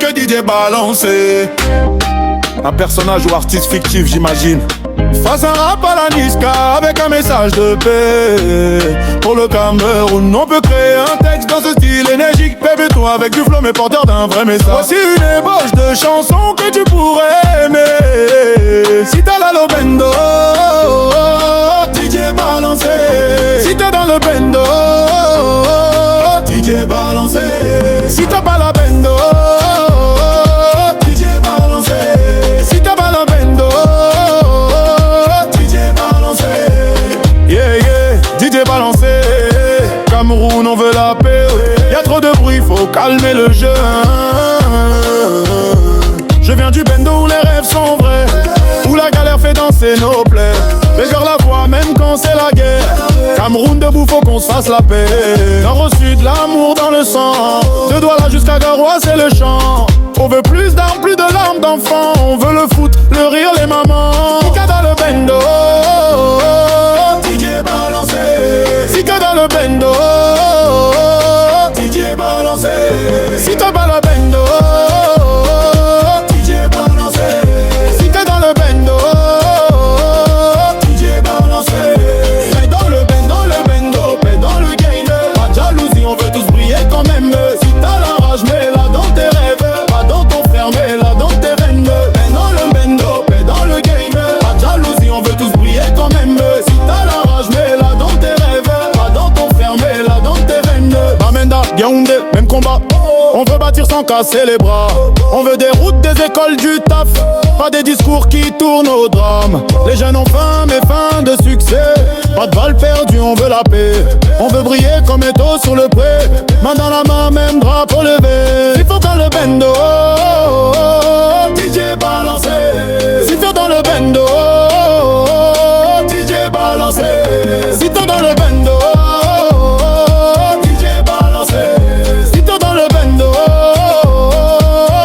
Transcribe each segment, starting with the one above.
que DJ balancé. Un personnage ou artiste fictif, j'imagine. Face un rap à la Niska avec un message de paix. Pour le Cameroun, on peut créer un texte dans ce style énergique. Bébé-toi avec du flow mais porteur d'un vrai message. Voici une ébauche de chansons que tu pourrais aimer. Si t'as la Lobendo, DJ balancé. Si t'es dans le bendo, DJ balancé. Si t'as pas la bendo, DJ balancé. Si t'as pas la bendo, DJ balancé. Yeah yeah, DJ balancé. Cameroun on veut la paix. Y'a trop de bruit, faut calmer le jeu. Je viens du bendo où les rêves sont vrais, où la galère fait danser nos plaies. Les gars la voix même quand c'est la guerre. Cameroun debout, faut qu'on se fasse la paix. Nord au sud, l'amour dans le sang. De Douala jusqu'à Garoua, c'est le chant. On veut plus d'armes, plus de larmes d'enfants. On veut le foot, le rire, les mamans. Sika dans le bendo, DJ balancé. Sika dans le bendo, DJ balancé. Si t'as pas le bendo, DJ balancé. Si t'es dans le bendo, DJ balancé. Fais dans le bendo, fais dans le gain. Pas de jalousie, on veut tous briller quand même. Si t'as la rage, mets-la dans tes rêves. Pas dans ton frère, mets-la dans tes veines. Fais dans le bendo, fais dans le gain. Pas de jalousie, on veut tous briller quand même. Si t'as la rage, mets-la dans tes rêves. Pas dans ton frère, mets-la dans tes veines. Bamenda, Yaoundé, même combat. On veut bâtir sans casser les bras. On veut des routes, des écoles, du taf. Pas des discours qui tournent au drame. Les jeunes ont faim, mais faim de succès. Pas de balles perdues, on veut la paix. On veut briller comme Eto sur le pré. Main dans la main, même drapeau levé. Il faut dans le bendo, DJ balancé. Si t'es dans le bendo, DJ balancé. Si t'es dans le bendo, DJ balancé. Si t'es dans le bendo,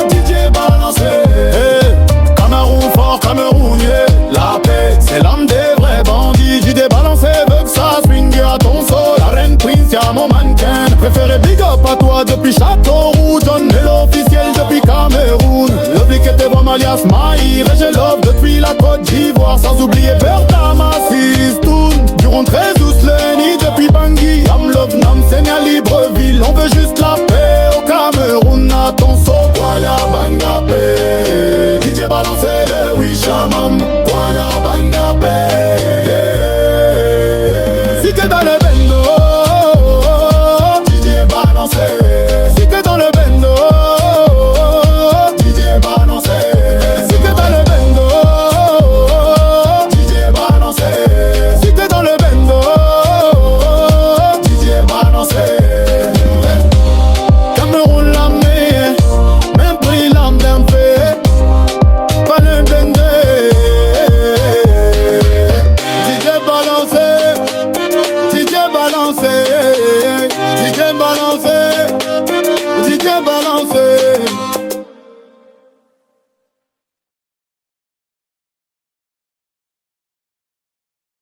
DJ balancé. Hey, Cameroun fort, Cameroun, yeah. La paix, c'est l'âme des vrais bandits. DJ balancé veut que ça swing à ton sol. La reine Prince, y'a mon mannequin. Préféré big up à toi depuis Châteauroux. John est l'officiel depuis Cameroun. L'oblique était vraiment alias Maïr. Et j'ai love depuis la Côte d'Ivoire. Sans oublier Bertama, Sistoun. Durant 13 Lenny depuis Bangui. Yam Love, Nam, Senia, Libreville. On veut juste la paix au Cameroun. À ton saut, Waya Bangapé. DJ balancé le Wishamam. Waya Bangapé. Si t'es dans le bendo, DJ balancé. Si t'es dans le bendo, DJ balancé. Si t'es dans le bendo, DJ balancé. Si t'es dans le bendo, DJ balancé. Cameroun l'amené, même pris l'âme d'un fait. Pas le bendo, DJ balancé. DJ balancé, DJ balancé, DJ balancé.